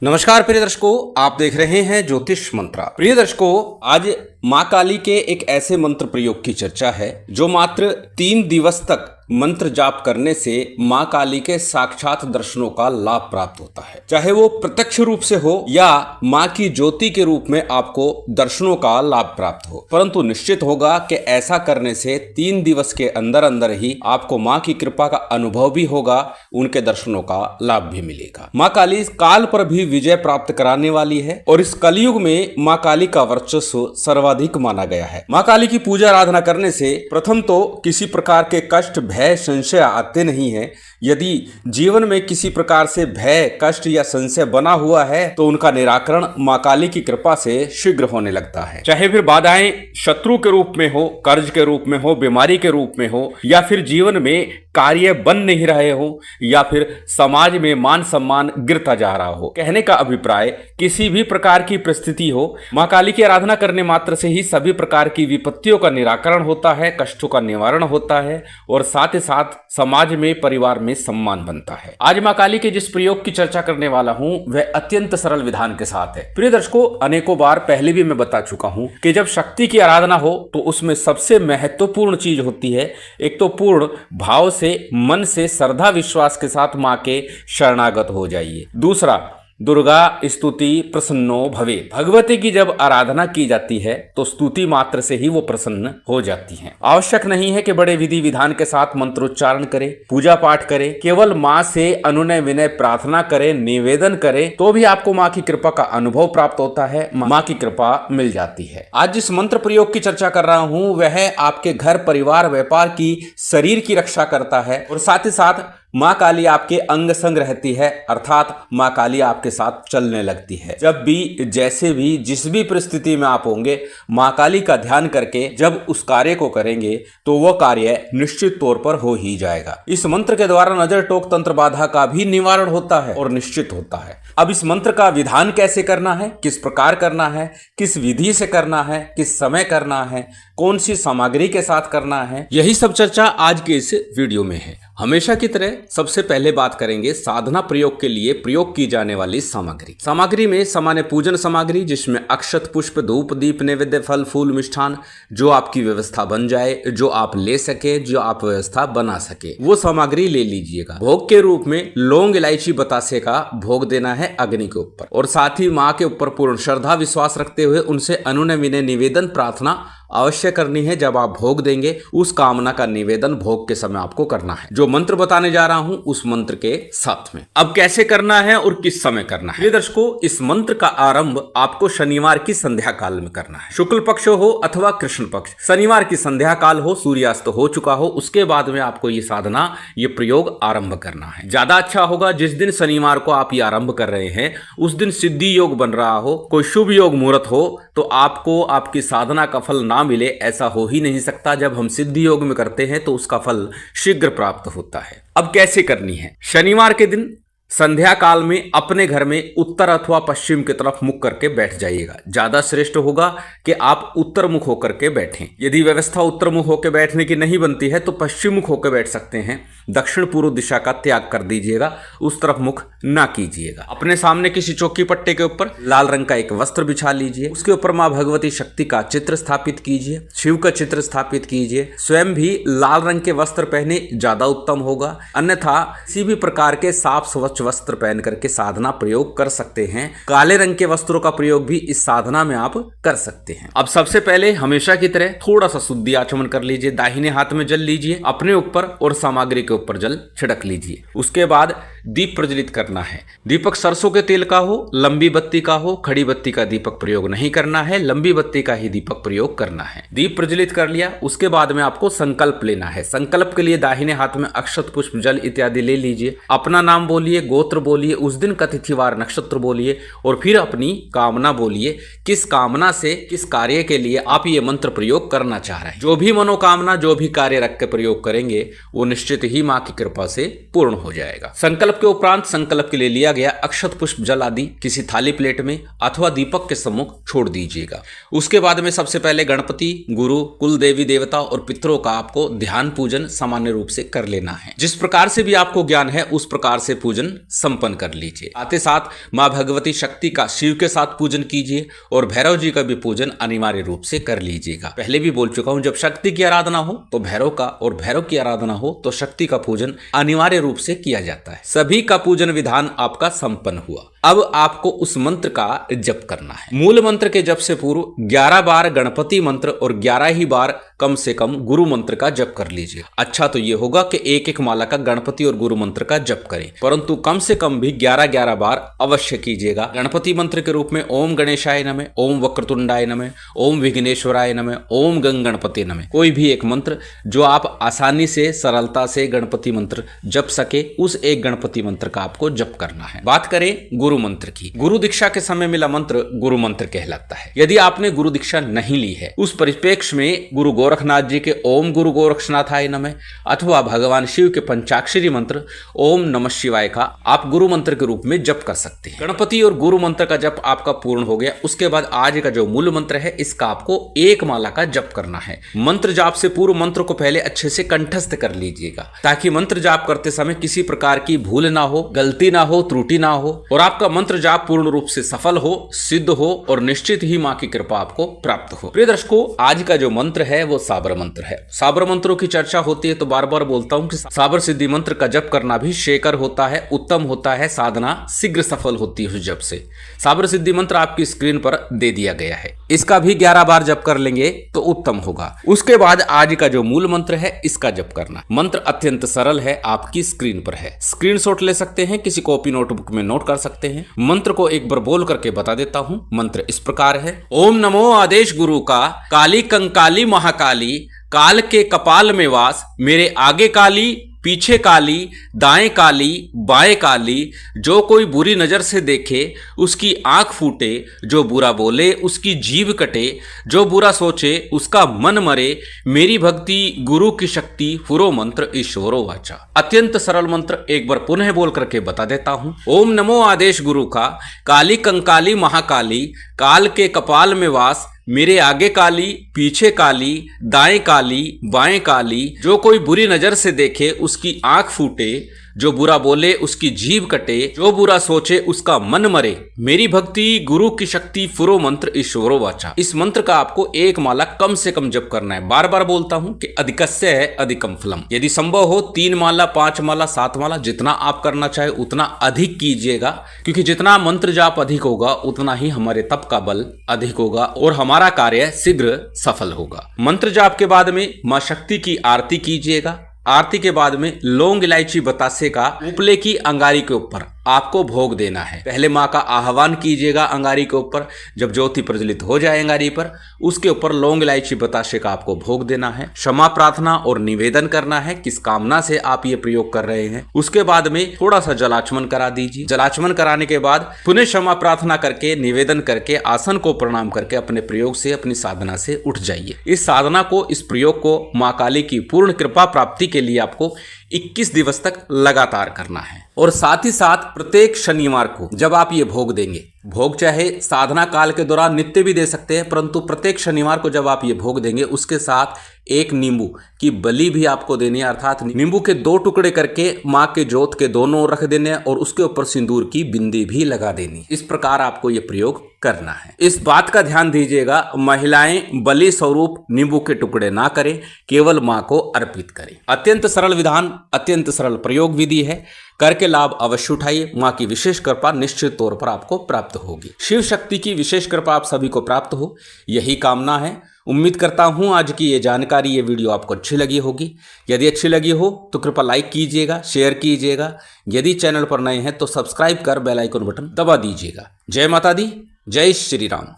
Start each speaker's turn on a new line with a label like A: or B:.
A: नमस्कार प्रिय दर्शकों, आप देख रहे हैं ज्योतिष मंत्रा। प्रिय दर्शकों, आज मां काली के एक ऐसे मंत्र प्रयोग की चर्चा है जो मात्र 3 दिवस तक मंत्र जाप करने से मां काली के साक्षात दर्शनों का लाभ प्राप्त होता है। चाहे वो प्रत्यक्ष रूप से हो या मां की ज्योति के रूप में आपको दर्शनों का लाभ प्राप्त हो, परंतु निश्चित होगा कि ऐसा करने से 3 दिवस के अंदर अंदर ही आपको मां की कृपा का अनुभव भी होगा, उनके दर्शनों का लाभ भी मिलेगा। मां काली काल पर भी विजय प्राप्त कराने वाली है और इस कलयुग में मां काली का वर्चस्व सर्वाधिक माना गया है। मां काली की पूजा आराधना करने से प्रथम तो किसी प्रकार के कष्ट, भय, संशय आते नहीं है। यदि जीवन में किसी प्रकार से भय, कष्ट या संशय बना हुआ है तो उनका निराकरण मां काली की कृपा से शीघ्र होने लगता है। चाहे फिर बाधाएं शत्रु के रूप में हो, कर्ज के रूप में हो, बीमारी के रूप में हो, या फिर जीवन में कार्य बन नहीं रहे हो, या फिर समाज में मान सम्मान गिरता जा रहा हो। कहने का अभिप्राय, किसी भी प्रकार की परिस्थिति हो, मां काली की आराधना करने मात्र से ही सभी प्रकार की विपत्तियों का निराकरण होता है, कष्टों का निवारण होता है और साथ ही साथ समाज में, परिवार में सम्मान बनता है। आज मां काली के जिस प्रयोग की चर्चा करने वाला हूं वह अत्यंत सरल विधान के साथ है। प्रिय दर्शकों, अनेकों बार पहले भी मैं बता चुका हूं कि जब शक्ति की आराधना हो तो उसमें सबसे महत्वपूर्ण चीज होती है, एक तो पूर्ण भाव से, मन से, श्रद्धा विश्वास के साथ मां के शरणागत हो जाइए। दूसरा, दुर्गा स्तुति प्रसन्नो भवे। भगवती की जब आराधना की जाती है तो स्तुति मात्र से ही वो प्रसन्न हो जाती हैं। आवश्यक नहीं है कि बड़े विधि विधान के साथ मंत्रोच्चारण करें, पूजा पाठ करें, केवल मां से अनुनय विनय प्रार्थना करें, निवेदन करें तो भी आपको मां की कृपा का अनुभव प्राप्त होता है, मां की कृपा मिल जाती है। आज जिस मंत्र प्रयोग की चर्चा कर रहा हूं वह आपके घर, परिवार, व्यापार की, शरीर की रक्षा करता है और साथ ही साथ मां काली आपके अंग संग रहती है, अर्थात मां काली आपके साथ चलने लगती है। जब भी, जैसे भी, जिस भी परिस्थिति में आप होंगे, मां काली का ध्यान करके जब उस कार्य को करेंगे तो वह कार्य निश्चित तौर पर हो ही जाएगा। इस मंत्र के द्वारा नजर, टोक, तंत्र बाधा का भी निवारण होता है और निश्चित होता है। अब इस मंत्र का विधान कैसे करना है, किस प्रकार करना है, किस विधि से करना है, किस समय करना है, कौन सी सामग्री के साथ करना है, यही सब चर्चा आज के इस वीडियो में है। हमेशा की तरह सबसे पहले बात करेंगे साधना प्रयोग के लिए प्रयोग की जाने वाली सामग्री। सामग्री में सामान्य पूजन सामग्री, जिसमें अक्षत, पुष्प, धूप, दीप, नैवेद्य, फल, फूल, मिष्ठान, जो आपकी व्यवस्था बन जाए, जो आप ले सके, जो आप व्यवस्था बना सके, वो सामग्री ले लीजिएगा। भोग के रूप में लौंग, इलायची, बतासे का भोग देना है अग्नि के ऊपर और साथ ही मां के ऊपर पूर्ण श्रद्धा विश्वास रखते हुए उनसे अनुनय विनय निवेदन प्रार्थना अवश्य करनी है। जब आप भोग देंगे उस कामना का निवेदन भोग के समय आपको करना है, जो मंत्र बताने जा रहा हूं उस मंत्र के साथ में। अब कैसे करना है और किस समय करना है? दर्शकों, इस मंत्र का आरंभ आपको शनिवार की संध्या काल में करना है। शुक्ल पक्ष हो अथवा कृष्ण पक्ष, शनिवार की संध्या काल हो, सूर्यास्त हो चुका हो, उसके बाद में आपको ये साधना, ये प्रयोग आरंभ करना है। ज्यादा अच्छा होगा जिस दिन शनिवार को आप ये आरंभ कर रहे हैं उस दिन सिद्धि योग बन रहा हो, कोई शुभ योग मुहूर्त हो, तो आपको आपकी साधना का फल ना मिले ऐसा हो ही नहीं सकता। जब हम सिद्धि योग में करते हैं तो उसका फल शीघ्र प्राप्त होता है। अब कैसे करनी है? शनिवार के दिन संध्या काल में अपने घर में उत्तर अथवा पश्चिम की तरफ मुख करके बैठ जाइएगा। ज्यादा श्रेष्ठ होगा कि आप उत्तर मुख होकर के बैठें। यदि व्यवस्था उत्तर मुख होकर बैठने की नहीं बनती है तो पश्चिम मुख होकर बैठ सकते हैं। दक्षिण पूर्व दिशा का त्याग कर दीजिएगा, उस तरफ मुख ना कीजिएगा। अपने सामने किसी चौकी पट्टे के ऊपर लाल रंग का एक वस्त्र बिछा लीजिए, उसके ऊपर मां भगवती शक्ति का चित्र स्थापित कीजिए, शिव का चित्र स्थापित कीजिए। स्वयं भी लाल रंग के वस्त्र पहने ज्यादा उत्तम होगा, अन्यथा किसी भी प्रकार के साफ स्वच्छ वस्त्र पहन करके साधना प्रयोग कर सकते हैं। काले रंग के वस्त्रों का प्रयोग भी इस साधना में आप कर सकते हैं। अब सबसे पहले हमेशा की तरह थोड़ा सा शुद्धि आचमन कर लीजिए, दाहिने हाथ में जल लीजिए, अपने ऊपर और सामग्री के ऊपर जल छिड़क लीजिए। उसके बाद दीप प्रज्वलित करना है। दीपक सरसों के तेल का हो, लंबी बत्ती का हो, खड़ी बत्ती का दीपक प्रयोग नहीं करना है, लंबी बत्ती का ही दीपक प्रयोग करना है। दीप प्रज्वलित कर लिया, उसके बाद में आपको संकल्प लेना है। संकल्प के लिए दाहिने हाथ में अक्षत, पुष्प, जल इत्यादि ले लीजिए। अपना नाम बोलिए, गोत्र बोलिए, उस दिन का तिथिवार नक्षत्र बोलिए और फिर अपनी कामना बोलिए। किस कामना से, किस कार्य के लिए आप ये मंत्र प्रयोग करना चाह रहे हैं। जो भी मनोकामना, जो भी कार्य रख के प्रयोग करेंगे वो निश्चित ही मां की कृपा से पूर्ण हो जाएगा। संकल्प संकल्प के उपरांत संकल्प के लिए लिया गया अक्षत पुष्प जल आदि किसी थाली प्लेट में अथवा दीपक के सम्मुख छोड़ दीजिएगा। उसके बाद में सबसे पहले गणपति, गुरु, कुल देवी देवता और पितरों का आपको ध्यान पूजन सामान्य रूप से कर लेना है। जिस प्रकार से भी आपको ज्ञान है उस प्रकार से पूजन संपन्न कर लीजिए। साथ ही साथ माँ भगवती शक्ति का शिव के साथ पूजन कीजिए और भैरव जी का भी पूजन अनिवार्य रूप से कर लीजिएगा। पहले भी बोल चुका हूं, जब शक्ति की आराधना हो तो भैरव का और भैरव की आराधना हो तो शक्ति का पूजन अनिवार्य रूप से किया जाता है। सभी का पूजन विधान आपका संपन्न हुआ। अब आपको उस मंत्र का जप करना है। मूल मंत्र के जप से पूर्व 11 बार गणपति मंत्र और 11 ही बार कम से कम गुरु मंत्र का जप कर लीजिए। अच्छा तो ये होगा कि एक एक माला का गणपति और गुरु मंत्र का जप करें, परंतु कम से कम भी 11-11 बार अवश्य कीजिएगा। गणपति मंत्र के रूप में ओम गणेशाय नमः, ओम वक्रतुंडाय नमः, ओम विघ्नेश्वराय नमः, ओम गंग गणपति नमः, कोई भी एक मंत्र जो आप आसानी से सरलता से गणपति मंत्र जप सके उस एक गणपति मंत्र का आपको जप करना है। बात करें गुरु मंत्र की। गुरु दीक्षा के समय मिला मंत्र गुरु मंत्र कहलाता है। यदि आपने गुरु दीक्षा नहीं ली है उस परिप्रेक्ष्य में गुरु गोरखनाथ जी के ओम गुरु गोरक्षनाथाय नमः अथवा भगवान शिव के पंचाक्षरी मंत्र ओम नमः शिवाय का आप गुरु मंत्र के रूप में जप कर सकते हैं। गणपति और गुरु मंत्र का जप आपका पूर्ण हो गया। उसके बाद आज का जो मूल मंत्र है इसका आपको एक माला का जप करना है। मंत्र जाप से पूर्व मंत्र को पहले अच्छे से कंठस्थ कर लीजिएगा ताकि मंत्र जाप करते समय किसी प्रकार की भूल ना हो, गलती ना हो, त्रुटि ना हो और आपका मंत्र जाप पूर्ण रूप से सफल हो, सिद्ध हो और निश्चित ही मां की कृपा आपको प्राप्त हो। प्रिय दर्शकों, आज का जो मंत्र है वो साबर मंत्र है। साबर मंत्रों की चर्चा होती है तो बार बार बोलता हूं कि साबर सिद्धि मंत्र का जप करना भी शेकर होता है, उत्तम होता है, साधना शीघ्र सफल होती है जप से। साबर सिद्धि मंत्र आपकी स्क्रीन पर दे दिया गया है, इसका भी 11 बार जप कर लेंगे तो उत्तम होगा। उसके बाद आज का जो मूल मंत्र है इसका जप करना। मंत्र अत्यंत सरल है, आपकी स्क्रीन पर है, स्क्रीनशॉट ले सकते हैं, किसी कॉपी नोटबुक में नोट कर सकते हैं। मंत्र को एक बार बोल करके बता देता हूं। मंत्र इस प्रकार है। ओम नमो आदेश गुरु का, काली कंकाली महाकाली, काल के कपाल में वास, मेरे आगे काली पीछे काली, दाएं काली बाएं काली, जो कोई बुरी नजर से देखे उसकी आंख फूटे, जो बुरा बोले उसकी जीभ कटे, जो बुरा सोचे उसका मन मरे, मेरी भक्ति गुरु की शक्ति फुरो मंत्र ईश्वरो वाचा। अत्यंत सरल मंत्र एक बार पुनः बोल करके बता देता हूं। ओम नमो आदेश गुरु का, काली कंकाली महाकाली, काल के कपाल में वास, मेरे आगे काली पीछे काली, दाएं काली बाएं काली, जो कोई बुरी नजर से देखे उसकी आंख फूटे, जो बुरा बोले उसकी जीभ कटे, जो बुरा सोचे उसका मन मरे, मेरी भक्ति गुरु की शक्ति फुरो मंत्र ईश्वरो वाचा। इस मंत्र का आपको एक माला कम से कम जप करना है। बार बार बोलता हूं कि अधिकस्य है अधिकम फलम। यदि संभव हो 3 माला 5 माला 7 माला जितना आप करना चाहे उतना अधिक कीजिएगा, क्योंकि जितना मंत्र जाप अधिक होगा उतना ही हमारे तप का बल अधिक होगा और हमारा कार्य शीघ्र सफल होगा। मंत्र जाप के बाद में मां शक्ति की आरती कीजिएगा। आरती के बाद में लौंग इलायची बतासे का उपले की अंगारी के ऊपर आपको भोग देना है। पहले माँ का आह्वान कीजिएगा अंगारी के ऊपर, जब ज्योति प्रज्वलित हो जाए अंगारी पर उसके ऊपर लौंग इलायची बतासे का आपको भोग देना है। क्षमा प्रार्थना और निवेदन करना है किस कामना से आप ये प्रयोग कर रहे हैं। उसके बाद में थोड़ा सा जलाचमन करा दीजिए। जलाचमन कराने के बाद पुनः क्षमा प्रार्थना करके निवेदन करके आसन को प्रणाम करके अपने प्रयोग से अपनी साधना से उठ जाइए। इस साधना को, इस प्रयोग को माँ काली की पूर्ण कृपा प्राप्ति के लिए आपको 21 दिवस तक लगातार करना है। और साथ ही साथ प्रत्येक शनिवार को जब आप ये भोग देंगे, भोग चाहे साधना काल के दौरान नित्य भी दे सकते हैं, परंतु प्रत्येक शनिवार को जब आप ये भोग देंगे उसके साथ एक नींबू की बलि भी आपको देनी है, अर्थात नींबू के 2 टुकड़े करके माँ के जोत के दोनों रख देने और उसके ऊपर सिंदूर की बिंदी भी लगा देनी। इस प्रकार आपको ये प्रयोग करना है। इस बात का ध्यान दीजिएगा, महिलाएं बलि स्वरूप नींबू के टुकड़े ना करें, केवल माँ को अर्पित करें। अत्यंत सरल विधान, अत्यंत सरल प्रयोग विधि है, करके लाभ अवश्य उठाइए। माँ की विशेष कृपा निश्चित तौर पर आपको प्राप्त होगी। शिव शक्ति की विशेष कृपा आप सभी को प्राप्त हो, यही कामना है। उम्मीद करता हूं आज की ये जानकारी, ये वीडियो आपको अच्छी लगी होगी। यदि अच्छी लगी हो तो कृपया लाइक कीजिएगा, शेयर कीजिएगा। यदि चैनल पर नए हैं तो सब्सक्राइब कर बेल आइकन बटन दबा दीजिएगा। जय माता दी, जय श्री राम।